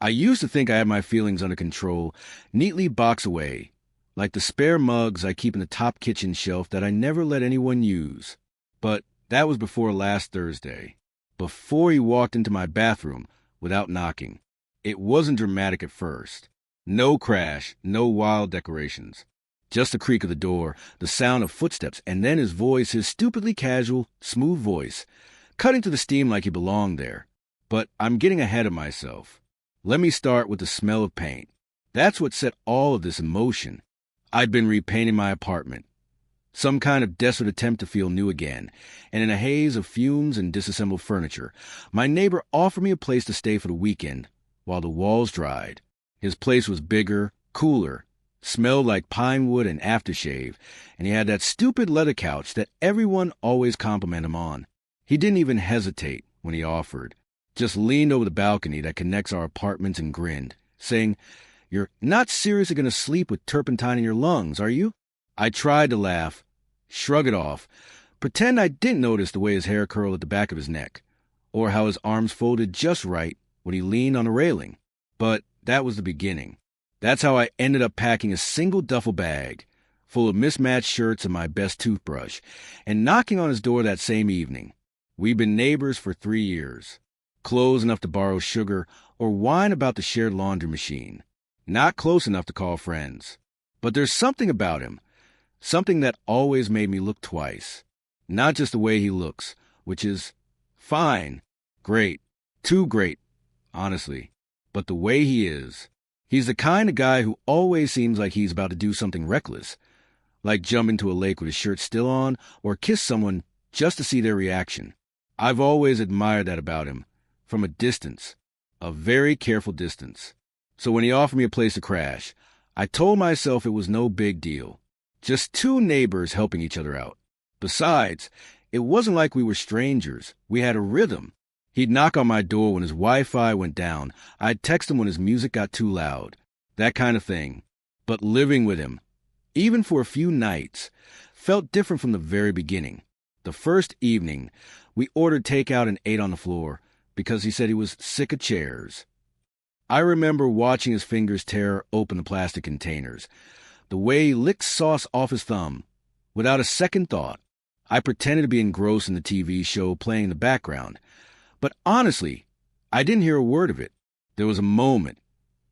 I used to think I had my feelings under control, neatly boxed away, like the spare mugs I keep in the top kitchen shelf that I never let anyone use. But that was before last Thursday, before he walked into my bathroom without knocking. It wasn't dramatic at first. No crash, no wild decorations. Just the creak of the door, the sound of footsteps, and then his voice, his stupidly casual, smooth voice, cutting to the steam like he belonged there. But I'm getting ahead of myself. Let me start with the smell of paint. That's what set all of this in motion. I'd been repainting my apartment. Some kind of desperate attempt to feel new again, and in a haze of fumes and disassembled furniture, my neighbor offered me a place to stay for the weekend while the walls dried. His place was bigger, cooler, smelled like pine wood and aftershave, and he had that stupid leather couch that everyone always complimented him on. He didn't even hesitate when he offered, just leaned over the balcony that connects our apartments and grinned, saying, "You're not seriously going to sleep with turpentine in your lungs, are you?" I tried to laugh, shrug it off, pretend I didn't notice the way his hair curled at the back of his neck, or how his arms folded just right when he leaned on a railing. But that was the beginning. That's how I ended up packing a single duffel bag full of mismatched shirts and my best toothbrush, and knocking on his door that same evening. We've been neighbors for 3 years, close enough to borrow sugar or whine about the shared laundry machine, not close enough to call friends. But there's something about him, something that always made me look twice. Not just the way he looks, which is fine, great, too great, honestly, but the way he is. He's the kind of guy who always seems like he's about to do something reckless, like jump into a lake with his shirt still on or kiss someone just to see their reaction. I've always admired that about him, from a distance, a very careful distance. So when he offered me a place to crash, I told myself it was no big deal. Just two neighbors helping each other out. Besides, it wasn't like we were strangers. We had a rhythm. He'd knock on my door when his Wi-Fi went down. I'd text him when his music got too loud. That kind of thing. But living with him, even for a few nights, felt different from the very beginning. The first evening, we ordered takeout and ate on the floor because he said he was sick of chairs. I remember watching his fingers tear open the plastic containers, the way he licked sauce off his thumb, without a second thought. I pretended to be engrossed in the TV show playing in the background. But honestly, I didn't hear a word of it. There was a moment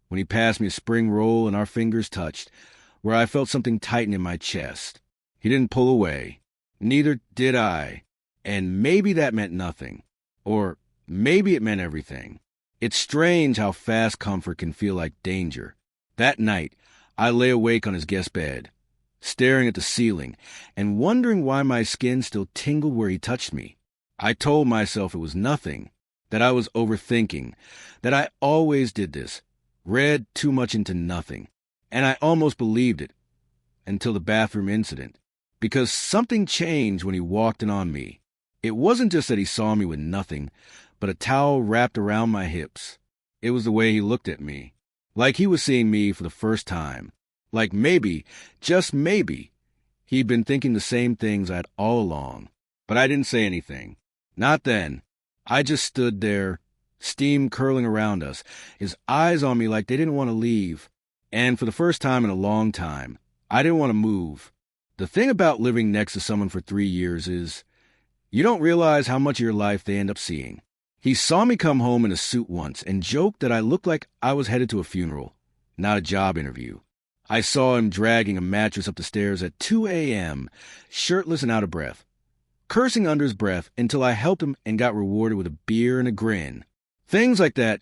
when he passed me a spring roll and our fingers touched, where I felt something tighten in my chest. He didn't pull away. Neither did I. And maybe that meant nothing. Or maybe it meant everything. It's strange how fast comfort can feel like danger. That night, I lay awake on his guest bed, staring at the ceiling and wondering why my skin still tingled where he touched me. I told myself it was nothing, that I was overthinking, that I always did this, read too much into nothing. And I almost believed it, until the bathroom incident, because something changed when he walked in on me. It wasn't just that he saw me with nothing, but a towel wrapped around my hips. It was the way he looked at me, like he was seeing me for the first time. Like maybe, just maybe, he'd been thinking the same things I'd all along. But I didn't say anything. Not then. I just stood there, steam curling around us, his eyes on me like they didn't want to leave. And for the first time in a long time, I didn't want to move. The thing about living next to someone for 3 years is, you don't realize how much of your life they end up seeing. He saw me come home in a suit once and joked that I looked like I was headed to a funeral, not a job interview. I saw him dragging a mattress up the stairs at 2 a.m., shirtless and out of breath, cursing under his breath until I helped him and got rewarded with a beer and a grin. Things like that,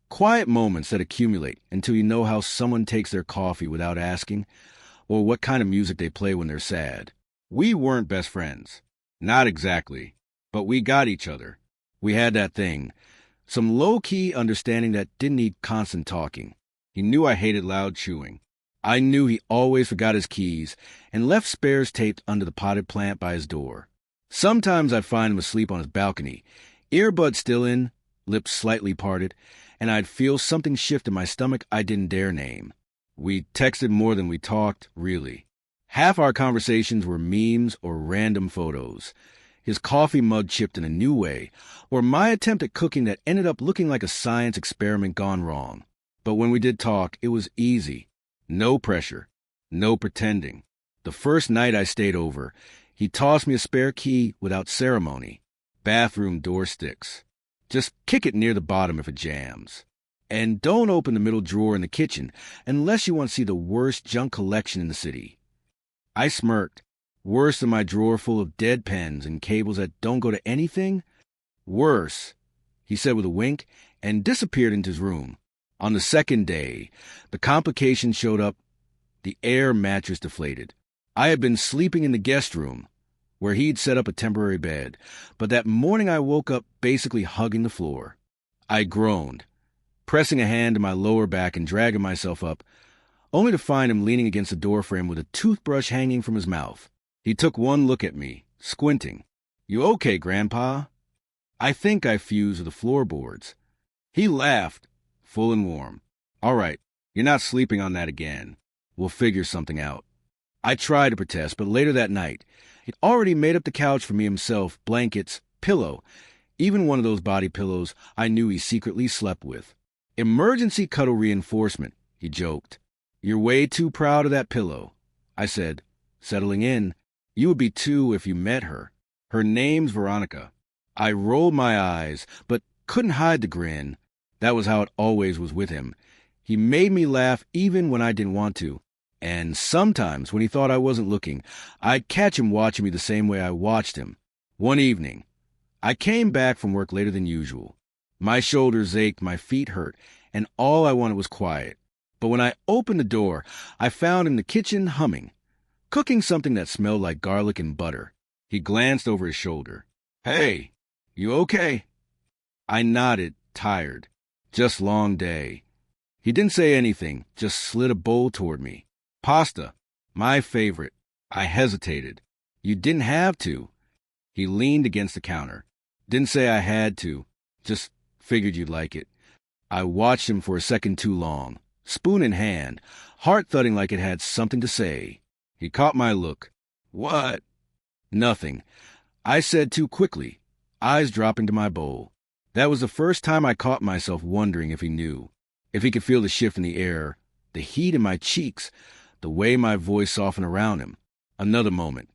quiet moments that accumulate until you know how someone takes their coffee without asking, or what kind of music they play when they're sad. We weren't best friends. Not exactly. But we got each other. We had that thing. Some low-key understanding that didn't need constant talking. He knew I hated loud chewing. I knew he always forgot his keys and left spares taped under the potted plant by his door. Sometimes I'd find him asleep on his balcony, earbuds still in, lips slightly parted, and I'd feel something shift in my stomach I didn't dare name. We texted more than we talked, really. Half our conversations were memes or random photos. his coffee mug chipped in a new way, or my attempt at cooking that ended up looking like a science experiment gone wrong. But when we did talk, it was easy. No pressure. No pretending. The first night I stayed over, he tossed me a spare key without ceremony. Bathroom door sticks. Just kick it near the bottom if it jams. And don't open the middle drawer in the kitchen unless you want to see the worst junk collection in the city. I smirked. Worse than my drawer full of dead pens and cables that don't go to anything? Worse, he said with a wink, and disappeared into his room. On the second day, the complication showed up. The air mattress deflated. I had been sleeping in the guest room, where he'd set up a temporary bed, but that morning I woke up basically hugging the floor. I groaned, pressing a hand to my lower back and dragging myself up, only to find him leaning against the doorframe with a toothbrush hanging from his mouth. He took one look at me, squinting. "You okay, Grandpa?" I think I fused with the floorboards. He laughed, full and warm. "All right, you're not sleeping on that again. We'll figure something out." I tried to protest, but later that night, he'd already made up the couch for me himself, blankets, pillow, even one of those body pillows I knew he secretly slept with. "Emergency cuddle reinforcement," he joked. "You're way too proud of that pillow," I said, settling in. "You would be too if you met her. Her name's Veronica." I rolled my eyes, but couldn't hide the grin. That was how it always was with him. He made me laugh even when I didn't want to. And sometimes, when he thought I wasn't looking, I'd catch him watching me the same way I watched him. One evening, I came back from work later than usual. My shoulders ached, my feet hurt, and all I wanted was quiet. But when I opened the door, I found him in the kitchen humming, cooking something that smelled like garlic and butter. He glanced over his shoulder. "Hey, you okay?" I nodded, tired. "Just long day." He didn't say anything, just slid a bowl toward me. "Pasta, my favorite." I hesitated. "You didn't have to." He leaned against the counter. "Didn't say I had to. Just figured you'd like it." I watched him for a second too long, spoon in hand, heart thudding like it had something to say. He caught my look. "What?" "Nothing," I said too quickly, eyes dropping to my bowl. That was the first time I caught myself wondering if he knew, if he could feel the shift in the air, the heat in my cheeks, the way my voice softened around him. Another moment.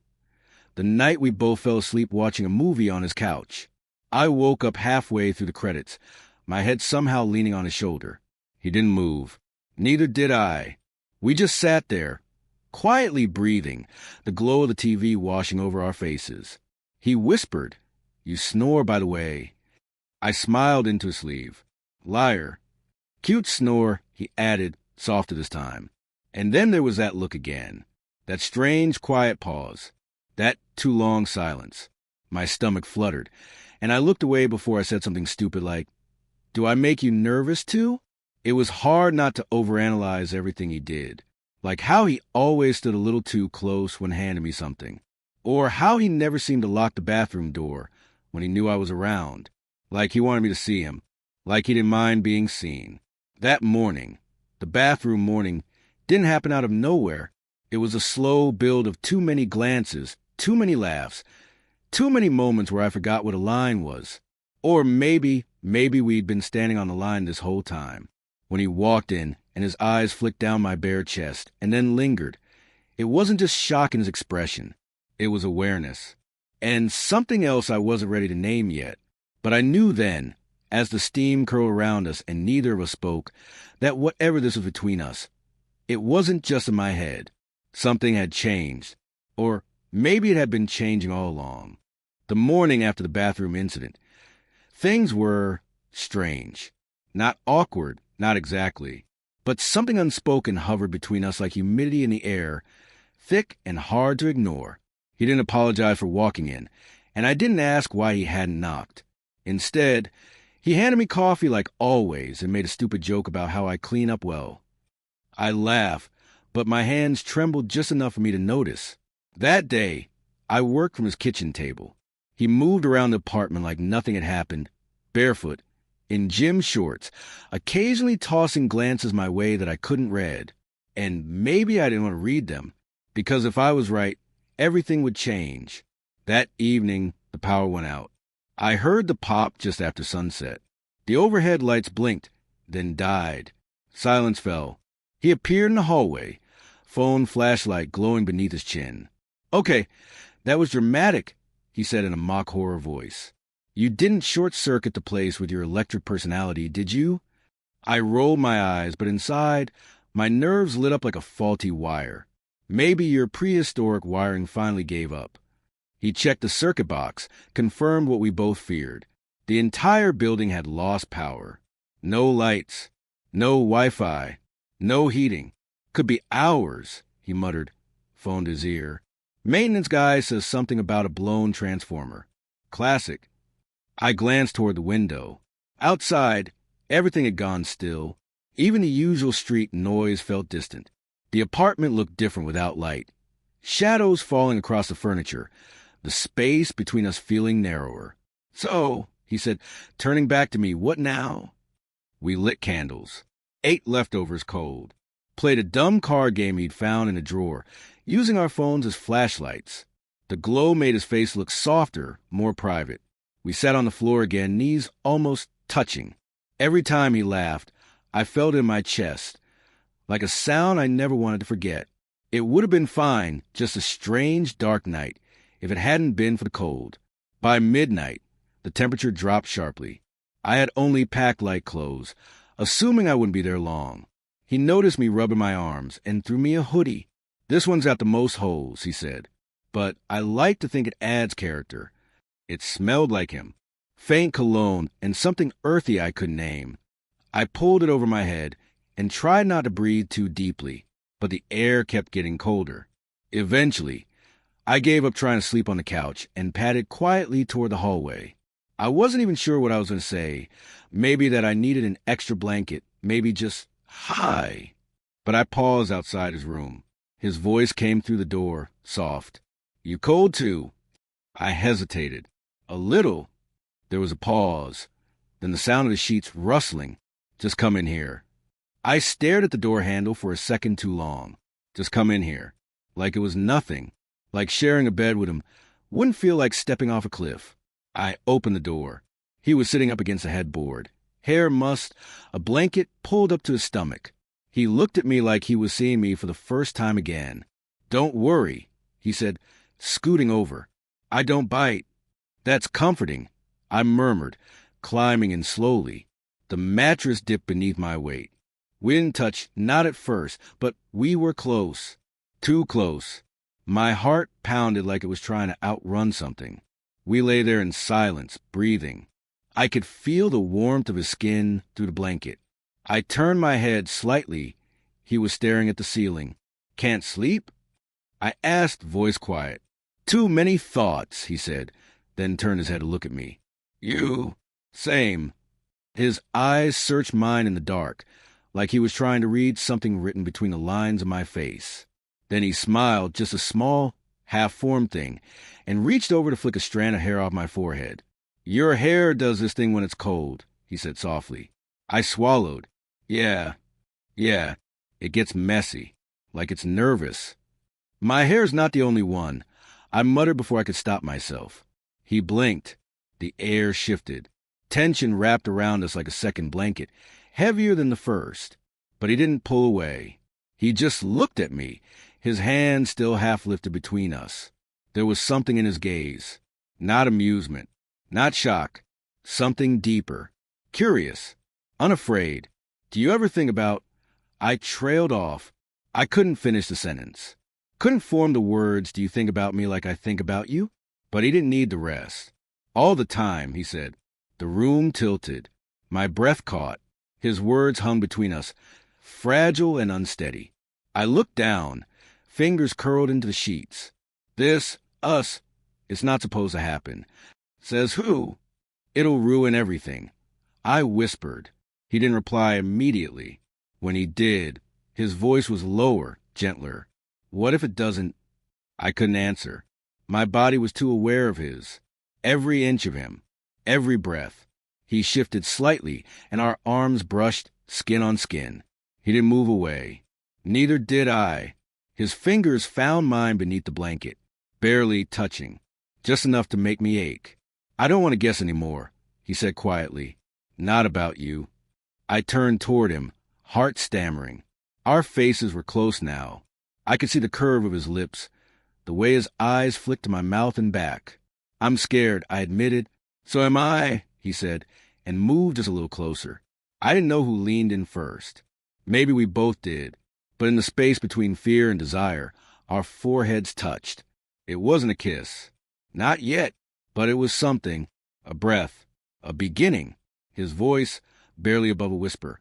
The night we both fell asleep watching a movie on his couch. I woke up halfway through the credits, my head somehow leaning on his shoulder. He didn't move. Neither did I. We just sat there, quietly breathing, the glow of the TV washing over our faces. He whispered, "You snore, by the way." I smiled into his sleeve. "Liar." "Cute snore," he added, softer this time. And then there was that look again, that strange quiet pause, that too long silence. My stomach fluttered, and I looked away before I said something stupid like, "Do I make you nervous too?" It was hard not to overanalyze everything he did, like how he always stood a little too close when handing me something, or how he never seemed to lock the bathroom door when he knew I was around, like he wanted me to see him, like he didn't mind being seen. That morning, the bathroom morning, didn't happen out of nowhere. It was a slow build of too many glances, too many laughs, too many moments where I forgot what a line was. Or maybe we'd been standing on the line this whole time. When he walked in and his eyes flicked down my bare chest and then lingered, it wasn't just shock in his expression. It was awareness. And something else I wasn't ready to name yet. But I knew then, as the steam curled around us and neither of us spoke, that whatever this was between us, it wasn't just in my head. Something had changed. Or maybe it had been changing all along. The morning after the bathroom incident, things were strange. Not awkward, not exactly. But something unspoken hovered between us like humidity in the air, thick and hard to ignore. He didn't apologize for walking in, and I didn't ask why he hadn't knocked. Instead, he handed me coffee like always and made a stupid joke about how I clean up well. I laughed, but my hands trembled just enough for me to notice. That day, I worked from his kitchen table. He moved around the apartment like nothing had happened, barefoot, in gym shorts, occasionally tossing glances my way that I couldn't read. And maybe I didn't want to read them, because if I was right, everything would change. That evening, The power went out. I heard the pop just after sunset. The overhead lights blinked, then died. Silence fell. He appeared in the hallway, phone flashlight glowing beneath his chin. "Okay, that was dramatic," he said in a mock horror voice. "You didn't short-circuit the place with your electric personality, did you?" I rolled my eyes, but inside, my nerves lit up like a faulty wire. Maybe your prehistoric wiring finally gave up. He checked the circuit box, confirmed what we both feared. The entire building had lost power. No lights, no Wi-Fi, no heating. "Could be hours," he muttered, phoned his ear. "Maintenance guy says something about a blown transformer. Classic." I glanced toward the window. Outside, everything had gone still. Even the usual street noise felt distant. The apartment looked different without light. Shadows falling across the furniture, the space between us feeling narrower. "So," he said, turning back to me, "what now?" We lit candles, ate leftovers cold, played a dumb card game he'd found in a drawer, using our phones as flashlights. The glow made his face look softer, more private. We sat on the floor again, knees almost touching. Every time he laughed, I felt it in my chest, like a sound I never wanted to forget. It would have been fine, just a strange, dark night, if it hadn't been for the cold. By midnight, the temperature dropped sharply. I had only packed light clothes, assuming I wouldn't be there long. He noticed me rubbing my arms and threw me a hoodie. "This one's got the most holes," he said, "but I like to think it adds character." It smelled like him. Faint cologne and something earthy I couldn't name. I pulled it over my head and tried not to breathe too deeply, but the air kept getting colder. Eventually, I gave up trying to sleep on the couch and padded quietly toward the hallway. I wasn't even sure what I was going to say. Maybe that I needed an extra blanket, maybe just, "Hi." But I paused outside his room. His voice came through the door, soft. "You cold too?" I hesitated. "A little." There was a pause, then the sound of the sheets rustling. "Just come in here." I stared at the door handle for a second too long. Just come in here. Like it was nothing. Like sharing a bed with him wouldn't feel like stepping off a cliff. I opened the door. He was sitting up against the headboard. Hair mussed, a blanket pulled up to his stomach. He looked at me like he was seeing me for the first time again. "Don't worry," he said, scooting over. "I don't bite." "That's comforting," I murmured, climbing in slowly. The mattress dipped beneath my weight. We didn't touch, not at first, but we were close. Too close. My heart pounded like it was trying to outrun something. We lay there in silence, breathing. I could feel the warmth of his skin through the blanket. I turned my head slightly. He was staring at the ceiling. "Can't sleep?" I asked, voice quiet. "Too many thoughts," he said, then turned his head to look at me. "You?" "Same." His eyes searched mine in the dark, like he was trying to read something written between the lines of my face. Then he smiled, just a small, half-formed thing, and reached over to flick a strand of hair off my forehead. "Your hair does this thing when it's cold," he said softly. I swallowed. Yeah, it gets messy, like it's nervous. "My hair's not the only one," I muttered before I could stop myself. He blinked. The air shifted. Tension wrapped around us like a second blanket, heavier than the first. But he didn't pull away. He just looked at me, his hand still half lifted between us. There was something in his gaze. Not amusement, not shock. Something deeper. Curious. Unafraid. "Do you ever think about—" I trailed off. I couldn't finish the sentence. Couldn't form the words, "Do you think about me like I think about you?" But he didn't need the rest. "All the time," he said. The room tilted. My breath caught. His words hung between us, fragile and unsteady. I looked down, fingers curled into the sheets. "This, us, it's not supposed to happen." "Says who?" "It'll ruin everything." I whispered. He didn't reply immediately. When he did, his voice was lower, gentler. "What if it doesn't—" I couldn't answer. My body was too aware of his. Every inch of him. Every breath. He shifted slightly, and our arms brushed, skin on skin. He didn't move away. Neither did I. His fingers found mine beneath the blanket, barely touching. just enough to make me ache. I don't want to guess anymore, he said quietly. Not about you. I turned toward him, heart stammering. Our faces were close now. I could see the curve of his lips, the way his eyes flicked to my mouth and back. I'm scared, I admitted. So am I, he said, and moved just a little closer. I didn't know who leaned in first. Maybe we both did, but in the space between fear and desire, our foreheads touched. It wasn't a kiss. Not yet, but it was something, a breath, a beginning. His voice, barely above a whisper.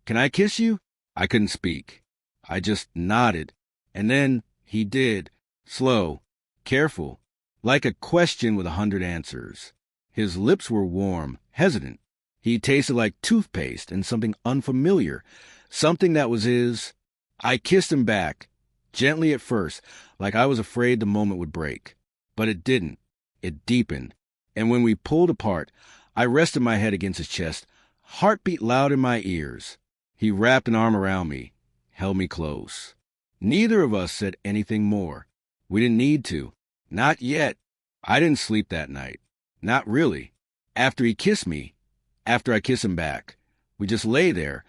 Can I kiss you? I couldn't speak. I just nodded, and then he did, slow, careful, like a question with 100 answers. His lips were warm, hesitant. He tasted like toothpaste and something unfamiliar, something that was his. I kissed him back, gently at first, like I was afraid the moment would break. But it didn't. It deepened. And when we pulled apart, I rested my head against his chest, heartbeat loud in my ears. He wrapped an arm around me, held me close. Neither of us said anything more. We didn't need to. Not yet. I didn't sleep that night. Not really. After he kissed me, after I kissed him back, we just lay there,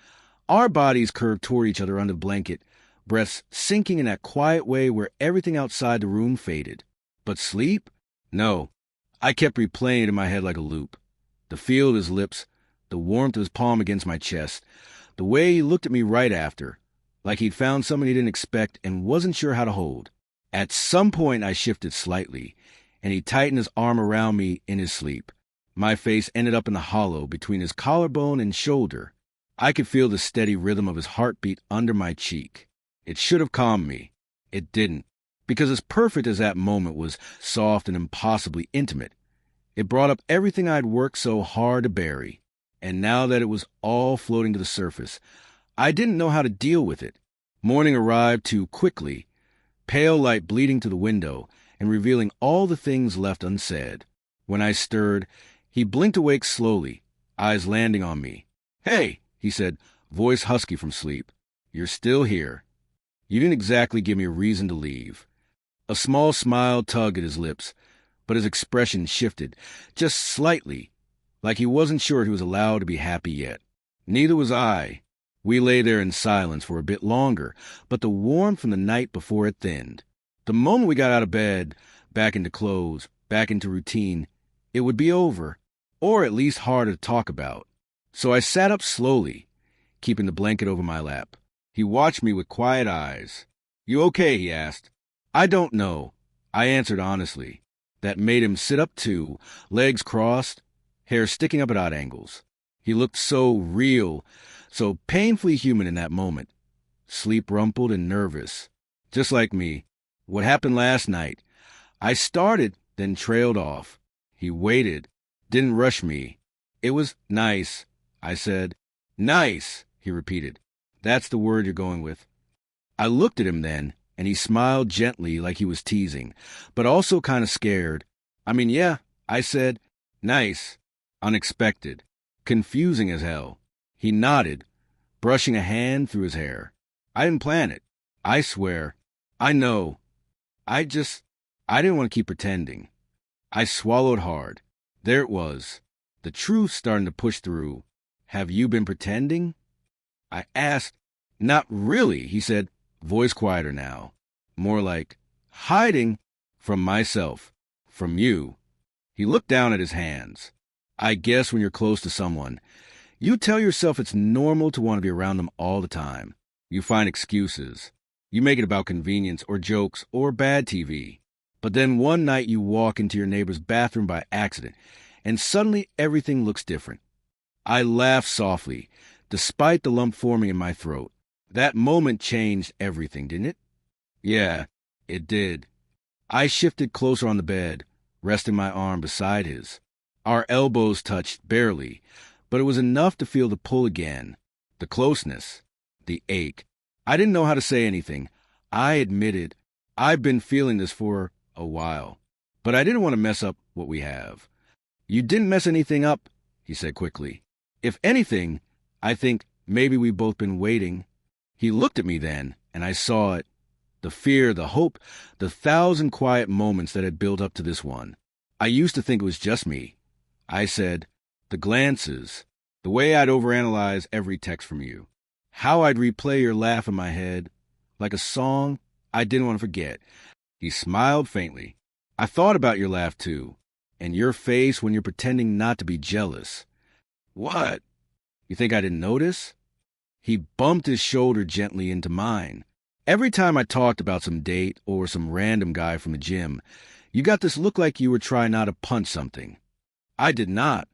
our bodies curved toward each other under the blanket, breaths sinking in that quiet way where everything outside the room faded. But sleep? No. I kept replaying it in my head like a loop. The feel of his lips, the warmth of his palm against my chest, the way he looked at me right after, like he'd found someone he didn't expect and wasn't sure how to hold. At some point I shifted slightly, and he tightened his arm around me in his sleep. My face ended up in the hollow between his collarbone and shoulder. I could feel the steady rhythm of his heartbeat under my cheek. It should have calmed me. It didn't, because as perfect as that moment was, soft and impossibly intimate, it brought up everything I'd worked so hard to bury. And now that it was all floating to the surface, I didn't know how to deal with it. Morning arrived too quickly, pale light bleeding to the window and revealing all the things left unsaid. When I stirred, he blinked awake slowly, eyes landing on me. Hey, he said, voice husky from sleep. You're still here. You didn't exactly give me a reason to leave. A small smile tugged at his lips, but his expression shifted, just slightly, like he wasn't sure he was allowed to be happy yet. Neither was I. We lay there in silence for a bit longer, but the warmth from the night before it thinned. The moment we got out of bed, back into clothes, back into routine, it would be over, or at least harder to talk about. So I sat up slowly, keeping the blanket over my lap. He watched me with quiet eyes. You okay? He asked. I don't know, I answered honestly. That made him sit up too, legs crossed, hair sticking up at odd angles. He looked so real, so painfully human in that moment. Sleep rumpled and nervous. Just like me. What happened last night? I started, then trailed off. He waited, didn't rush me. It was nice, I said. Nice, he repeated. That's the word you're going with. I looked at him then, and he smiled gently like he was teasing, but also kind of scared. I mean, yeah, I said, nice, unexpected, confusing as hell. He nodded, brushing a hand through his hair. I didn't plan it. I swear. I know. I didn't want to keep pretending. I swallowed hard. There it was. The truth starting to push through. Have you been pretending? I asked. Not really, he said, voice quieter now. More like, hiding from myself, from you. He looked down at his hands. I guess when you're close to someone, you tell yourself it's normal to want to be around them all the time. You find excuses. You make it about convenience or jokes or bad TV. But then one night you walk into your neighbor's bathroom by accident, and suddenly everything looks different. I laughed softly, despite the lump forming in my throat. That moment changed everything, didn't it? Yeah, it did. I shifted closer on the bed, resting my arm beside his. Our elbows touched barely, but it was enough to feel the pull again, the closeness, the ache. I didn't know how to say anything. I admitted, I've been feeling this for a while, but I didn't want to mess up what we have. You didn't mess anything up, he said quickly. If anything, I think maybe we've both been waiting. He looked at me then, and I saw it. The fear, the hope, the 1,000 quiet moments that had built up to this one. I used to think it was just me. I said, the glances, the way I'd overanalyze every text from you, how I'd replay your laugh in my head, like a song I didn't want to forget. He smiled faintly. I thought about your laugh too, and your face when you're pretending not to be jealous. What? You think I didn't notice? He bumped his shoulder gently into mine. Every time I talked about some date or some random guy from the gym, you got this look like you were trying not to punch something. I did not.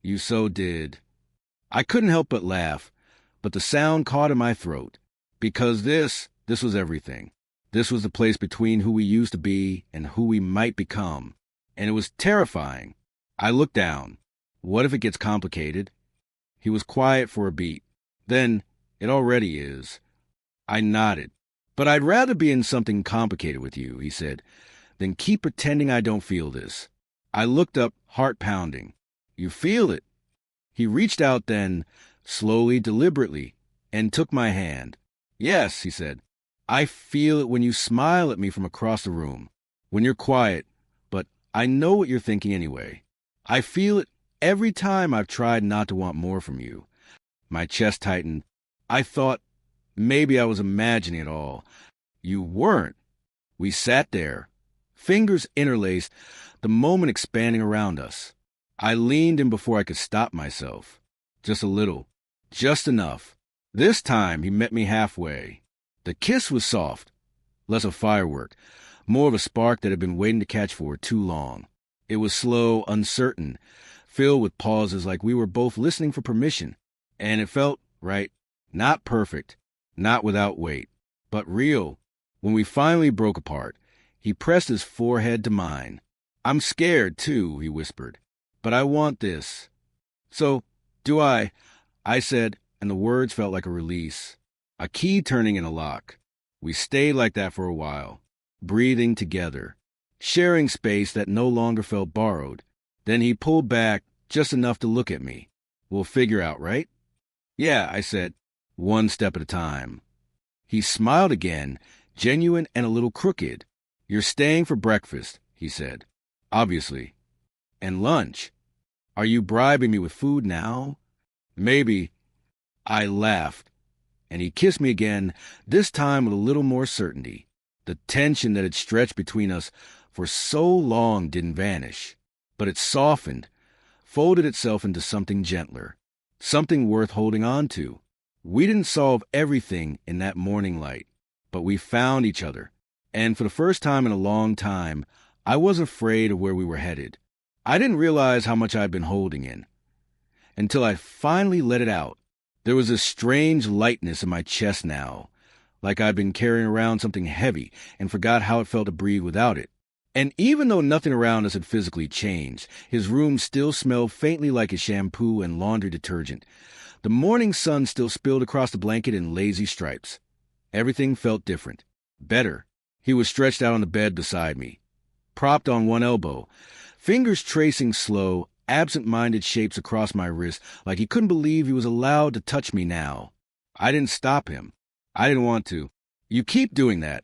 You so did. I couldn't help but laugh, but the sound caught in my throat. Because this was everything. This was the place between who we used to be and who we might become. And it was terrifying. I looked down. What if it gets complicated? He was quiet for a beat. Then, it already is. I nodded. But I'd rather be in something complicated with you, he said, than keep pretending I don't feel this. I looked up, heart pounding. You feel it? He reached out then, slowly, deliberately, and took my hand. Yes, he said. I feel it when you smile at me from across the room, when you're quiet, but I know what you're thinking anyway. I feel it every time I've tried not to want more from you. My chest tightened. I thought maybe I was imagining it all. You weren't. We sat there, fingers interlaced, the moment expanding around us. I leaned in before I could stop myself. Just a little. Just enough. This time he met me halfway. The kiss was soft, less a firework, more of a spark that had been waiting to catch for too long. It was slow, uncertain, filled with pauses like we were both listening for permission. And it felt right, not perfect, not without weight, but real. When we finally broke apart, he pressed his forehead to mine. I'm scared, too, he whispered, but I want this. So, do I said, and the words felt like a release. A key turning in a lock. We stayed like that for a while, breathing together, sharing space that no longer felt borrowed. Then he pulled back just enough to look at me. We'll figure out, right? Yeah, I said, one step at a time. He smiled again, genuine and a little crooked. You're staying for breakfast, he said. Obviously. And lunch. Are you bribing me with food now? Maybe. I laughed. And he kissed me again, this time with a little more certainty. The tension that had stretched between us for so long didn't vanish, but it softened, folded itself into something gentler, something worth holding on to. We didn't solve everything in that morning light, but we found each other, and for the first time in a long time, I wasn't afraid of where we were headed. I didn't realize how much I'd been holding in, until I finally let it out. There was a strange lightness in my chest now, like I'd been carrying around something heavy and forgot how it felt to breathe without it. And even though nothing around us had physically changed, his room still smelled faintly like his shampoo and laundry detergent. The morning sun still spilled across the blanket in lazy stripes. Everything felt different. Better. He was stretched out on the bed beside me, propped on one elbow, fingers tracing slow, absent-minded shapes across my wrist, like he couldn't believe he was allowed to touch me now. I didn't stop him. I didn't want to. You keep doing that,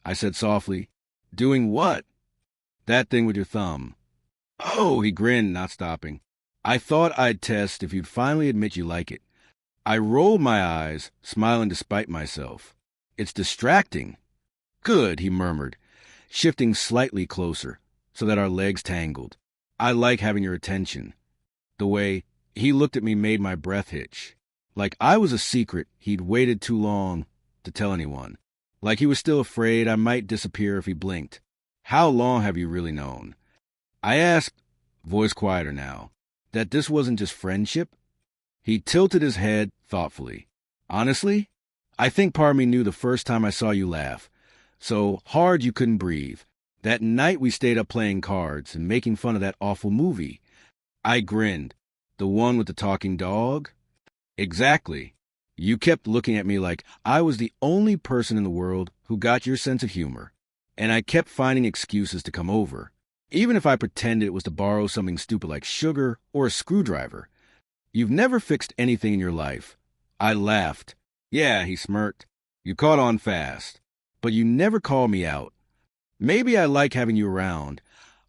I said softly. Doing what? That thing with your thumb. Oh, he grinned, not stopping. I thought I'd test if you'd finally admit you like it. I rolled my eyes, smiling despite myself. It's distracting. Good, he murmured, shifting slightly closer, so that our legs tangled. I like having your attention. The way he looked at me made my breath hitch. Like I was a secret he'd waited too long to tell anyone. Like he was still afraid I might disappear if he blinked. How long have you really known? I asked, voice quieter now, that this wasn't just friendship? He tilted his head thoughtfully. Honestly, I think part of me knew the first time I saw you laugh. So hard you couldn't breathe. That night we stayed up playing cards and making fun of that awful movie. I grinned. The one with the talking dog? Exactly. You kept looking at me like I was the only person in the world who got your sense of humor. And I kept finding excuses to come over, even if I pretended it was to borrow something stupid like sugar or a screwdriver. You've never fixed anything in your life. I laughed. Yeah, he smirked. You caught on fast. But you never called me out. Maybe I like having you around.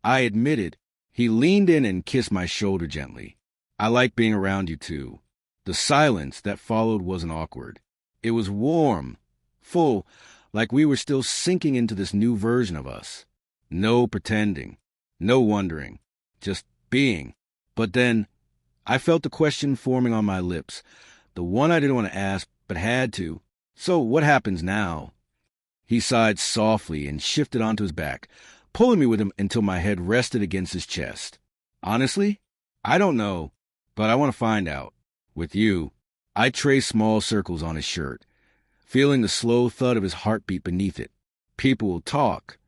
I admitted. He leaned in and kissed my shoulder gently. I like being around you too. The silence that followed wasn't awkward. It was warm, full, like we were still sinking into this new version of us. No pretending, no wondering, just being. But then I felt the question forming on my lips, the one I didn't want to ask but had to. So what happens now? He sighed softly and shifted onto his back, pulling me with him until my head rested against his chest. Honestly, I don't know, but I want to find out. With you. I traced small circles on his shirt, feeling the slow thud of his heartbeat beneath it. People will talk.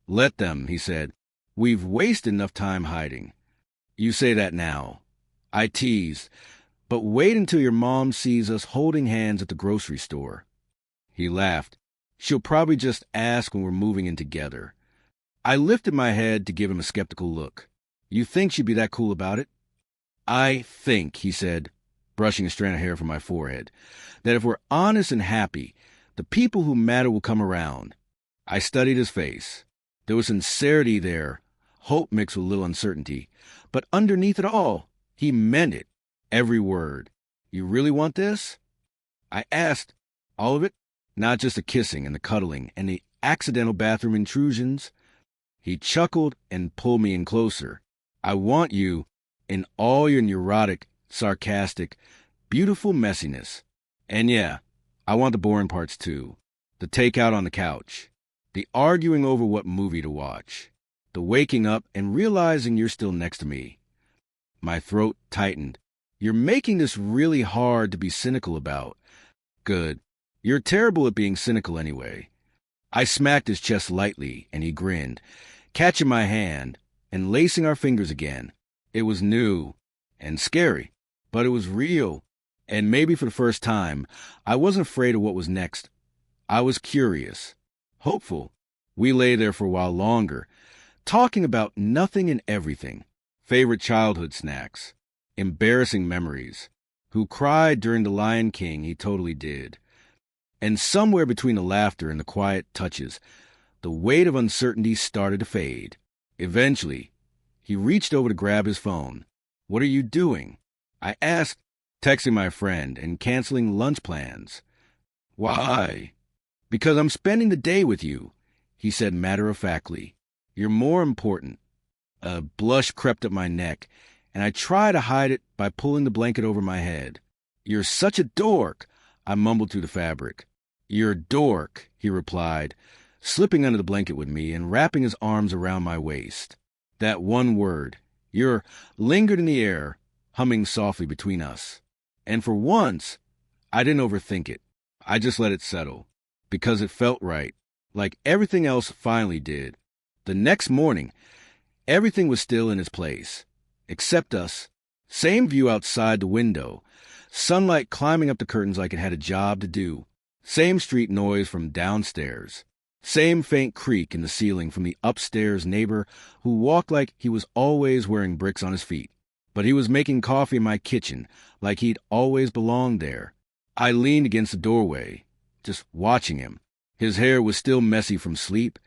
Let them, he said. We've wasted enough time hiding. You say that now. I teased. But wait until your mom sees us holding hands at the grocery store. He laughed. She'll probably just ask when we're moving in together. I lifted my head to give him a skeptical look. You think she'd be that cool about it? I think, he said, brushing a strand of hair from my forehead, that if we're honest and happy, the people who matter will come around. I studied his face. There was sincerity there, hope mixed with a little uncertainty. But underneath it all, he meant it, every word. You really want this? I asked. All of it? Not just the kissing and the cuddling and the accidental bathroom intrusions. He chuckled and pulled me in closer. I want you in all your neurotic, sarcastic, beautiful messiness. And yeah, I want the boring parts too. The takeout on the couch. The arguing over what movie to watch. The waking up and realizing you're still next to me. My throat tightened. You're making this really hard to be cynical about. Good. You're terrible at being cynical anyway. I smacked his chest lightly, and he grinned, catching my hand and lacing our fingers again. It was new and scary, but it was real. And maybe for the first time, I wasn't afraid of what was next. I was curious, hopeful. We lay there for a while longer, talking about nothing and everything. Favorite childhood snacks, embarrassing memories, who cried during The Lion King, he totally did. And somewhere between the laughter and the quiet touches, the weight of uncertainty started to fade. Eventually, he reached over to grab his phone. What are you doing? I asked, texting my friend and canceling lunch plans. Why? Because I'm spending the day with you, he said matter-of-factly. You're more important. A blush crept up my neck, and I tried to hide it by pulling the blanket over my head. You're such a dork, I mumbled through the fabric. You're a dork, he replied, slipping under the blanket with me and wrapping his arms around my waist. That one word, you're, lingered in the air, humming softly between us. And for once, I didn't overthink it. I just let it settle, because it felt right, like everything else finally did. The next morning, everything was still in its place, except us. Same view outside the window, sunlight climbing up the curtains like it had a job to do. Same street noise from downstairs. Same faint creak in the ceiling from the upstairs neighbor who walked like he was always wearing bricks on his feet. But he was making coffee in my kitchen like he'd always belonged there. I leaned against the doorway, just watching him. His hair was still messy from sleep,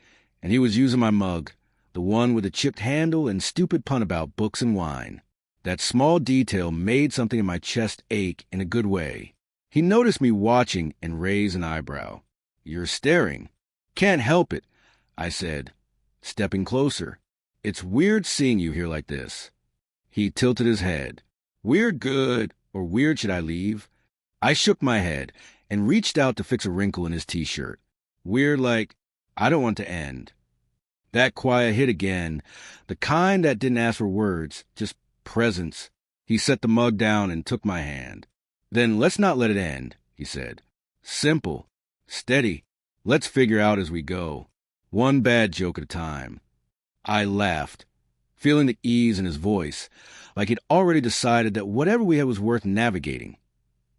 and he was using my mug, the one with the chipped handle and stupid pun about books and wine. That small detail made something in my chest ache in a good way. He noticed me watching and raised an eyebrow. You're staring. Can't help it, I said, stepping closer. It's weird seeing you here like this. He tilted his head. Weird good, or weird should I leave? I shook my head and reached out to fix a wrinkle in his t-shirt. Weird like, I don't want to end. That quiet hit again, the kind that didn't ask for words, just presence. He set the mug down and took my hand. Then let's not let it end, he said. Simple, steady. Let's figure out as we go. One bad joke at a time. I laughed, feeling the ease in his voice, like he'd already decided that whatever we had was worth navigating,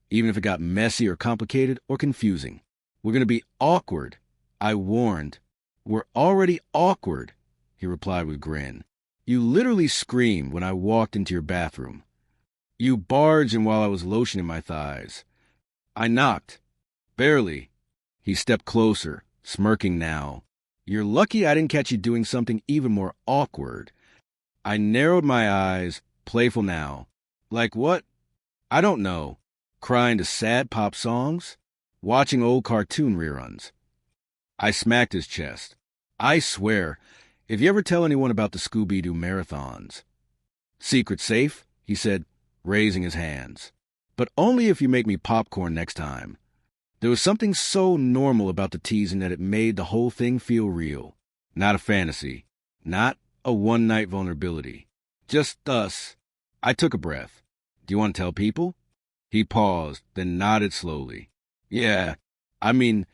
even if it got messy or complicated or confusing. We're going to be awkward, I warned. We're already awkward, he replied with a grin. You literally screamed when I walked into your bathroom. You barged in while I was lotioning my thighs. I knocked. Barely. He stepped closer, smirking now. You're lucky I didn't catch you doing something even more awkward. I narrowed my eyes, playful now. Like what? I don't know. Crying to sad pop songs? Watching old cartoon reruns? I smacked his chest. I swear, if you ever tell anyone about the Scooby-Doo marathons. Secret safe, he said, raising his hands. But only if you make me popcorn next time. There was something so normal about the teasing that it made the whole thing feel real. Not a fantasy. Not a one-night vulnerability. Just us. I took a breath. Do you want to tell people? He paused, then nodded slowly. Yeah, I mean,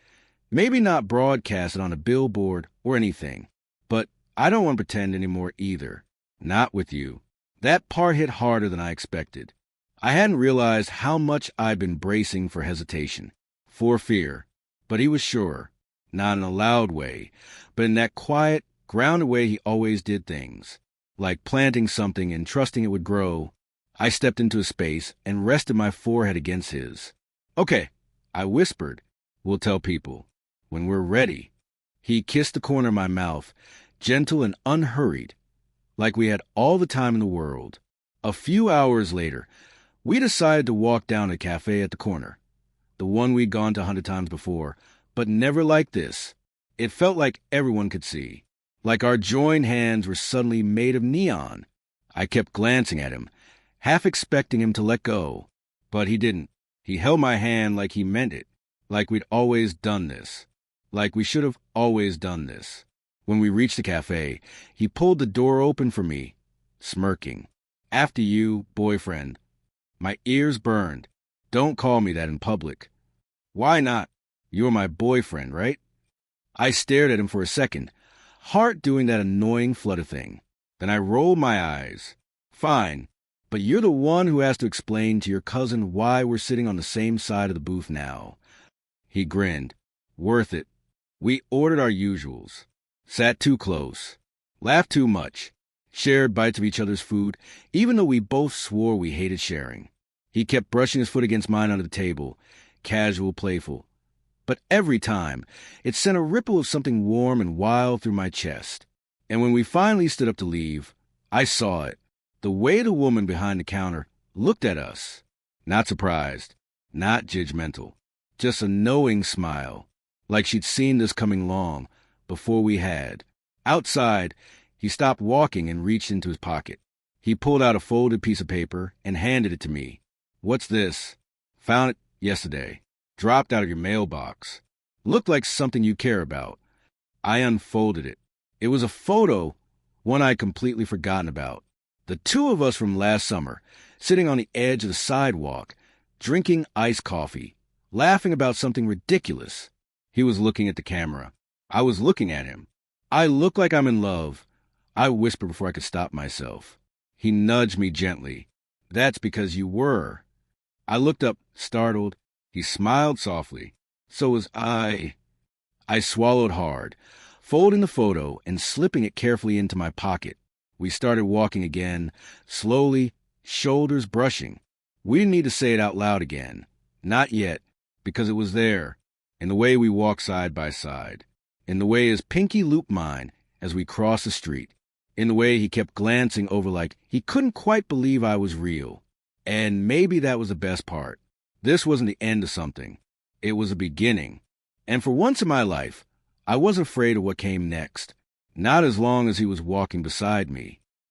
maybe not broadcast it on a billboard or anything, but I don't want to pretend anymore either. Not with you. That part hit harder than I expected. I hadn't realized how much I'd been bracing for hesitation, for fear, but he was sure. Not in a loud way, but in that quiet, grounded way he always did things. Like planting something and trusting it would grow. I stepped into a space and rested my forehead against his. Okay, I whispered. We'll tell people. When we're ready. He kissed the corner of my mouth, gentle and unhurried, like we had all the time in the world. A few hours later, we decided to walk down a cafe at the corner. The one we'd gone to 100 times before, but never like this. It felt like everyone could see. Like our joined hands were suddenly made of neon. I kept glancing at him, half expecting him to let go. But he didn't. He held my hand like he meant it. Like we'd always done this. Like we should have always done this. When we reached the cafe, he pulled the door open for me, smirking. After you, boyfriend. My ears burned. Don't call me that in public. Why not? You're my boyfriend, right? I stared at him for a second, heart doing that annoying flutter thing. Then I rolled my eyes. Fine, but you're the one who has to explain to your cousin why we're sitting on the same side of the booth now. He grinned. Worth it. We ordered our usuals. Sat too close. Laughed too much. Shared bites of each other's food, even though we both swore we hated sharing. He kept brushing his foot against mine under the table, casual, playful. But every time, it sent a ripple of something warm and wild through my chest. And when we finally stood up to leave, I saw it. The way the woman behind the counter looked at us. Not surprised, not judgmental, just a knowing smile, like she'd seen this coming long, before we had. Outside, he stopped walking and reached into his pocket. He pulled out a folded piece of paper and handed it to me. What's this? Found it yesterday. Dropped out of your mailbox. Looked like something you care about. I unfolded it. It was a photo, one I'd completely forgotten about. The two of us from last summer, sitting on the edge of the sidewalk, drinking iced coffee, laughing about something ridiculous. He was looking at the camera. I was looking at him. I look like I'm in love. I whispered before I could stop myself. He nudged me gently. That's because you were. I looked up, startled. He smiled softly. So was I. I swallowed hard, folding the photo and slipping it carefully into my pocket. We started walking again, slowly, shoulders brushing. We didn't need to say it out loud again. Not yet, because it was there, in the way we walked side by side, in the way his pinky looped mine as we crossed the street, in the way he kept glancing over like he couldn't quite believe I was real. And maybe that was the best part. This wasn't the end of something. It was a beginning. And for once in my life, I wasn't afraid of what came next. Not as long as he was walking beside me.